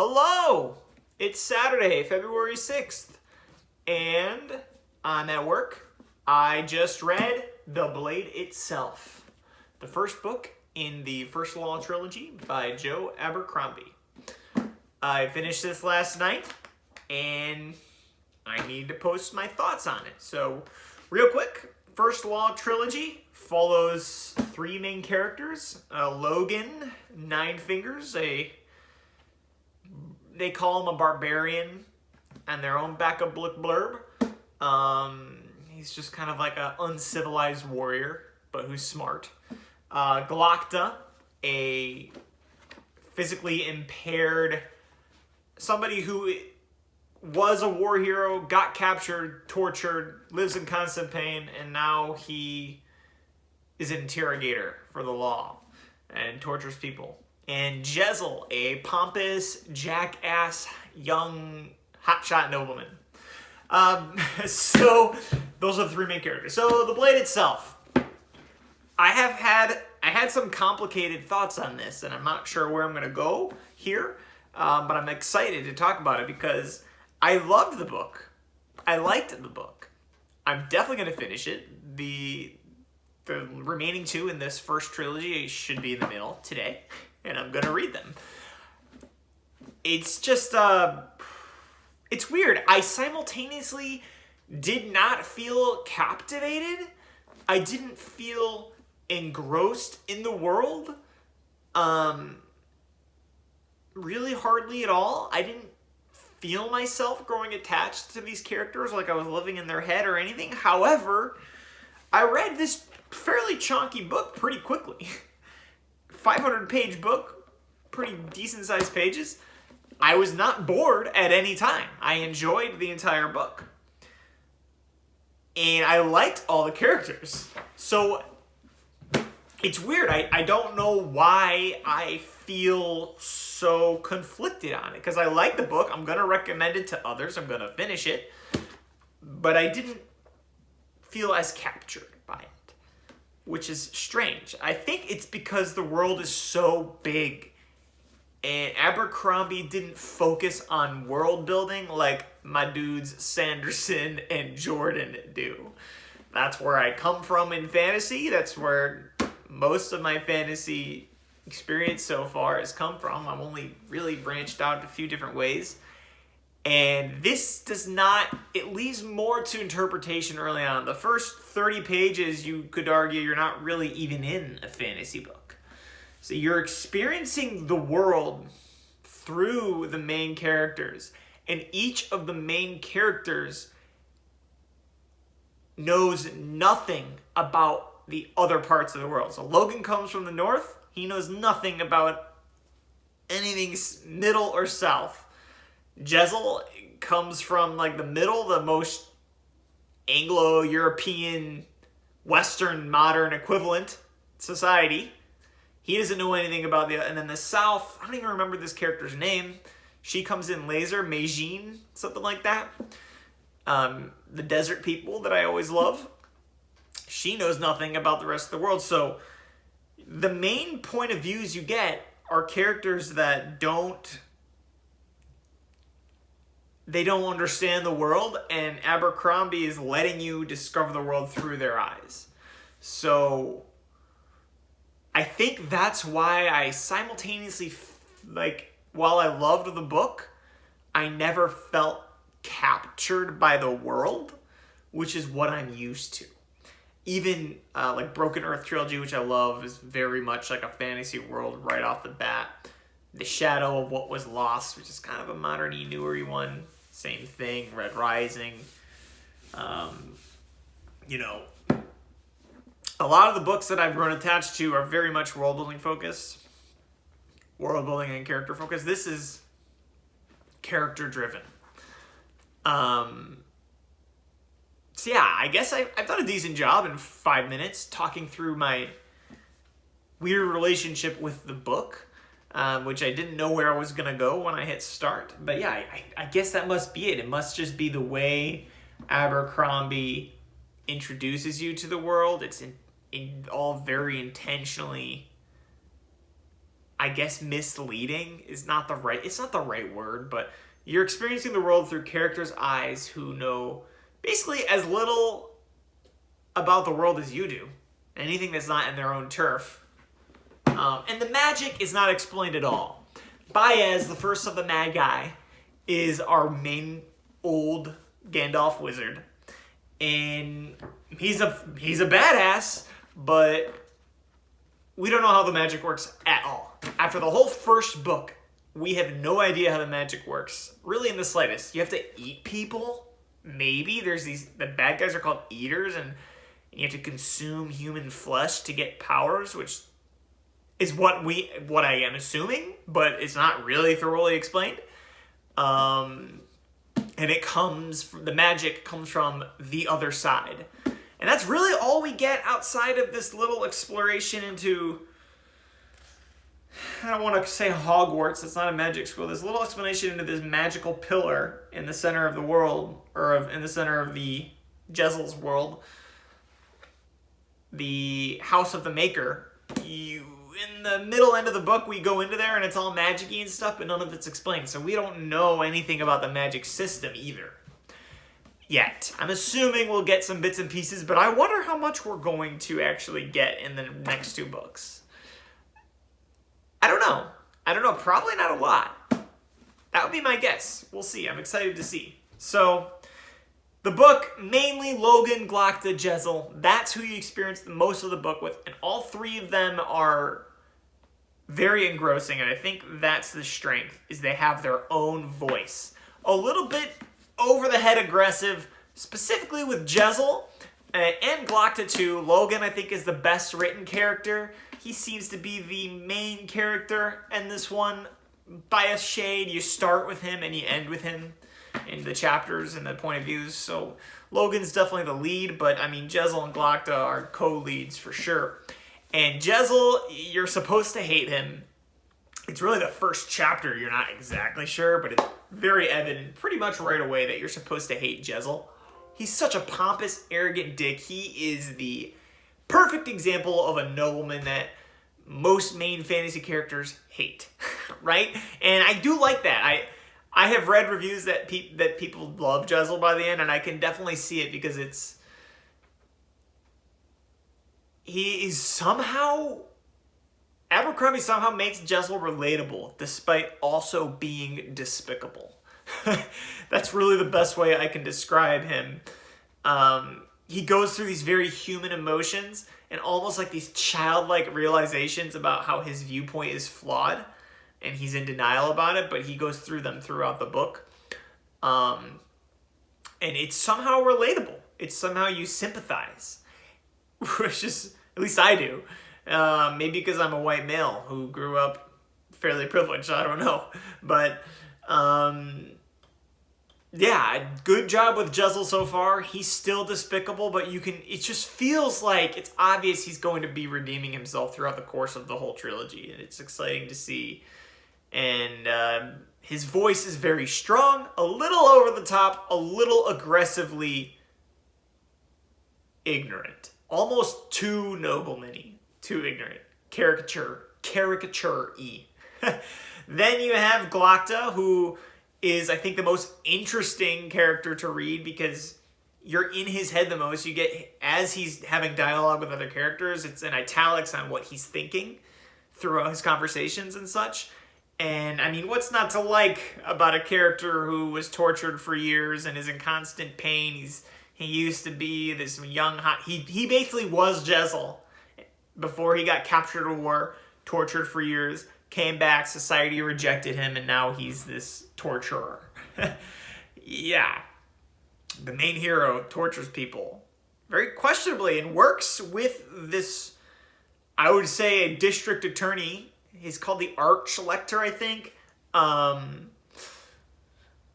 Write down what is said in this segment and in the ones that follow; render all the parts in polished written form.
Hello! It's Saturday, February 6th, and I'm at work. I just read The Blade Itself, the first book in the First Law trilogy by Joe Abercrombie. I finished this last night, and I need to post my thoughts on it. So, real quick, First Law trilogy follows three main characters. Logan, Nine Fingers, they call him a barbarian, and their own backup blurb. He's just kind of like an uncivilized warrior, but who's smart. Galacta, a physically impaired, somebody who was a war hero, got captured, tortured, lives in constant pain, and now he is an interrogator for the law and tortures people. And Jezzel, a pompous, jackass, young, hotshot nobleman. So those are the three main characters. So the Blade itself, I had some complicated thoughts on this, and I'm not sure where I'm going to go here, but I'm excited to talk about it because I loved the book. I liked the book. I'm definitely going to finish it. The remaining two in this first trilogy should be in the mail today, and I'm going to read them. It's just, it's weird. I simultaneously did not feel captivated. I didn't feel engrossed in the world. Really hardly at all. I didn't feel myself growing attached to these characters like I was living in their head or anything. However, I read this fairly chunky book pretty quickly. 500-page book, pretty decent-sized pages. I was not bored at any time. I enjoyed the entire book. And I liked all the characters. So, it's weird. I don't know why I feel so conflicted on it. Because I like the book. I'm going to recommend it to others. I'm going to finish it. But I didn't feel as captured by it, which is strange. I think it's because the world is so big, and Abercrombie didn't focus on world building like my dudes Sanderson and Jordan do. That's where I come from in fantasy. That's where most of my fantasy experience so far has come from. I've only really branched out a few different ways. And this does not, it leaves more to interpretation early on. The first 30 pages, you could argue you're not really even in a fantasy book. So you're experiencing the world through the main characters. And each of the main characters knows nothing about the other parts of the world. So Logan comes from the north. He knows nothing about anything middle or south. Jezzel comes from like the middle, the most Anglo-European, Western, modern equivalent society. He doesn't know anything about and then the South, I don't even remember this character's name. She comes in laser, Meijin, something like that. The desert people that I always love. She knows nothing about the rest of the world. So the main point of views you get are characters that don't understand the world, and Abercrombie is letting you discover the world through their eyes. So I think that's why I simultaneously, while I loved the book, I never felt captured by the world, which is what I'm used to. Even like Broken Earth trilogy, which I love, is very much like a fantasy world right off the bat. The Shadow of What Was Lost, which is kind of a modern-y, newer-y one. Same thing, Red Rising. A lot of the books that I've grown attached to are very much world-building focused. World-building and character focused. This is character-driven. So yeah, I guess I've done a decent job in 5 minutes talking through my weird relationship with the book. Which I didn't know where I was going to go when I hit start. But yeah, I guess that must be it. It must just be the way Abercrombie introduces you to the world. It's all very intentionally I guess misleading is not the right, it's not the right word, but you're experiencing the world through characters' eyes who know basically as little about the world as you do. Anything that's not in their own turf. And the magic is not explained at all. Baez, the first of the Magi, is our main old Gandalf wizard. And he's a badass, but we don't know how the magic works at all. After the whole first book, we have no idea how the magic works, really in the slightest. You have to eat people, maybe. The bad guys are called eaters, and you have to consume human flesh to get powers, which is what I am assuming, but it's not really thoroughly explained. And the magic comes from the other side. And that's really all we get outside of this little exploration into, I don't want to say Hogwarts, it's not a magic school. This little explanation into this magical pillar in the center of the world, in the center of the Jezzel's world, the House of the Maker. In the middle end of the book, we go into there and it's all magic-y and stuff, but none of it's explained. So we don't know anything about the magic system either. Yet. I'm assuming we'll get some bits and pieces, but I wonder how much we're going to actually get in the next 2 books. I don't know. Probably not a lot. That would be my guess. We'll see. I'm excited to see. So, the book, mainly Logan, Glokta, Jezzel. That's who you experience the most of the book with. And all 3 of them are very engrossing. And I think that's the strength, is they have their own voice. A little bit over-the-head aggressive, specifically with Jezzel and Glokta too. Logan, I think, is the best written character. He seems to be the main character in this one. By a shade, you start with him and you end with him in the chapters and the point of views. So Logan's definitely the lead, but I mean, Jezzel and Glokta are co-leads for sure. And Jezzel, you're supposed to hate him. It's really the first chapter you're not exactly sure, but it's very evident pretty much right away that you're supposed to hate Jezzel. He's such a pompous, arrogant dick. He is the perfect example of a nobleman that most main fantasy characters hate, right? And I do like that. I have read reviews that people love Jezzel by the end, and I can definitely see it because he is somehow... Abercrombie somehow makes Jezzel relatable, despite also being despicable. That's really the best way I can describe him. He goes through these very human emotions and almost like these childlike realizations about how his viewpoint is flawed, and he's in denial about it, but he goes through them throughout the book. And it's somehow relatable. It's somehow you sympathize, which is, at least I do. Maybe because I'm a white male who grew up fairly privileged, I don't know. But, yeah, good job with Jezzel so far. He's still despicable, but it just feels like it's obvious he's going to be redeeming himself throughout the course of the whole trilogy. And it's exciting to see. And his voice is very strong, a little over the top, a little aggressively ignorant. Almost too nobleman-y. Too ignorant. Caricature-y. Then you have Glokta, who is, I think, the most interesting character to read because you're in his head the most. You get, as he's having dialogue with other characters, it's in italics on what he's thinking throughout his conversations and such. And, I mean, what's not to like about a character who was tortured for years and is in constant pain? He used to be this young, hot... He basically was Jezzel before he got captured in war, tortured for years, came back, society rejected him, and now he's this torturer. Yeah. The main hero tortures people very questionably and works with this, I would say, a district attorney. He's called the Archlector, I think.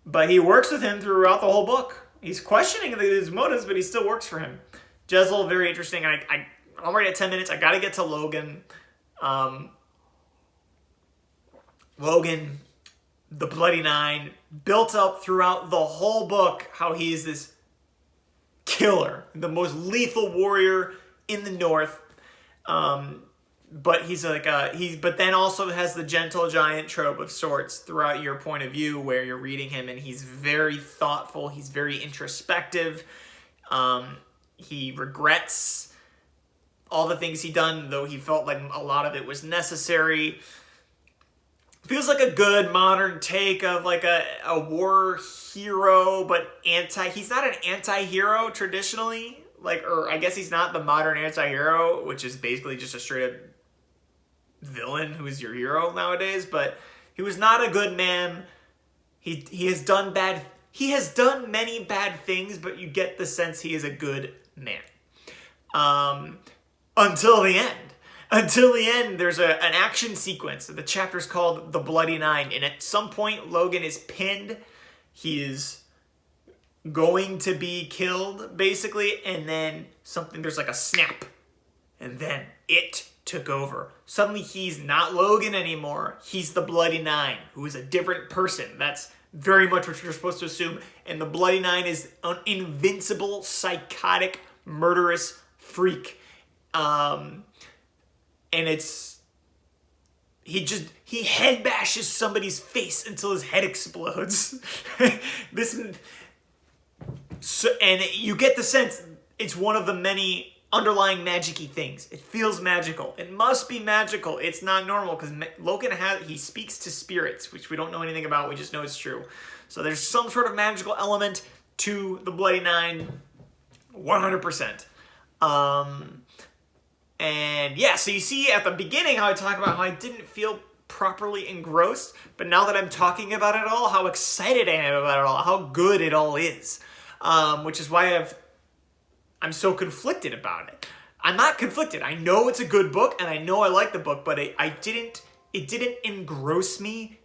But he works with him throughout the whole book. He's questioning his motives, but he still works for him. Jezzel, very interesting. I'm already at 10 minutes. I gotta get to Logan. Logan, the Bloody Nine, built up throughout the whole book how he is this killer, the most lethal warrior in the North. but he's like but then also has the gentle giant trope of sorts throughout your point of view where you're reading him, and he's very thoughtful, he's very introspective. He regrets all the things he done, though he felt like a lot of it was necessary. Feels like a good modern take of like a war hero, but he's not an anti-hero traditionally. Or I guess he's not the modern anti-hero, which is basically just a straight up villain who is your hero nowadays. But he was not a good man. He has done many bad things, but you get the sense he is a good man. Until the end. Until the end, there's an action sequence. The chapter's called The Bloody Nine, and at some point, Logan is pinned. He is going to be killed, basically, and then there's like a snap, and then it took over. Suddenly, he's not Logan anymore. He's the Bloody Nine, who is a different person. That's very much what you're supposed to assume, and the Bloody Nine is an invincible, psychotic, murderous freak. And he head bashes somebody's face until his head explodes. And you get the sense it's one of the many underlying magic-y things. It feels magical. It must be magical. It's not normal because Logan he speaks to spirits, which we don't know anything about. We just know it's true. So there's some sort of magical element to the Bloody Nine, 100%. And yeah, so you see at the beginning how I talk about how I didn't feel properly engrossed, but now that I'm talking about it all, how excited I am about it all, how good it all is. Which is why I'm so conflicted about it. I'm not conflicted. I know it's a good book, and I know I like the book, but it didn't engross me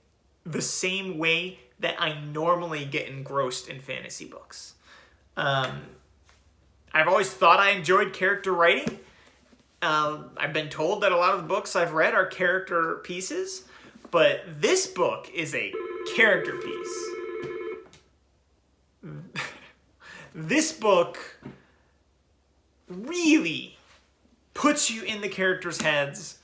the same way that I normally get engrossed in fantasy books. I've always thought I enjoyed character writing. I've been told that a lot of the books I've read are character pieces, but this book is a character piece. This book really puts you in the characters' heads,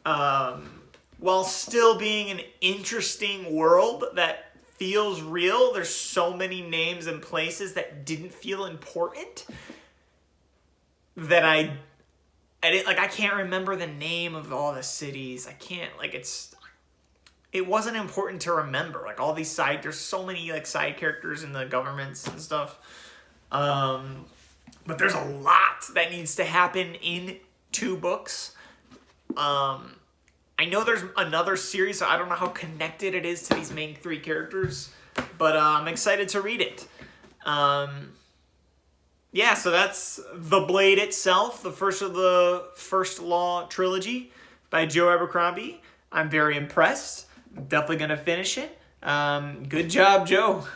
while still being an interesting world that feels real. There's so many names and places that didn't feel important that I can't remember the name of all the cities. I can't, it wasn't important to remember. Like all these there's so many side characters in the governments and stuff. But there's a lot that needs to happen in 2 books. I know there's another series, so I don't know how connected it is to these main 3 characters, but I'm excited to read it. Yeah, so that's The Blade itself, the first of the First Law trilogy by Joe Abercrombie. I'm very impressed. I'm definitely going to finish it. Good job, Joe.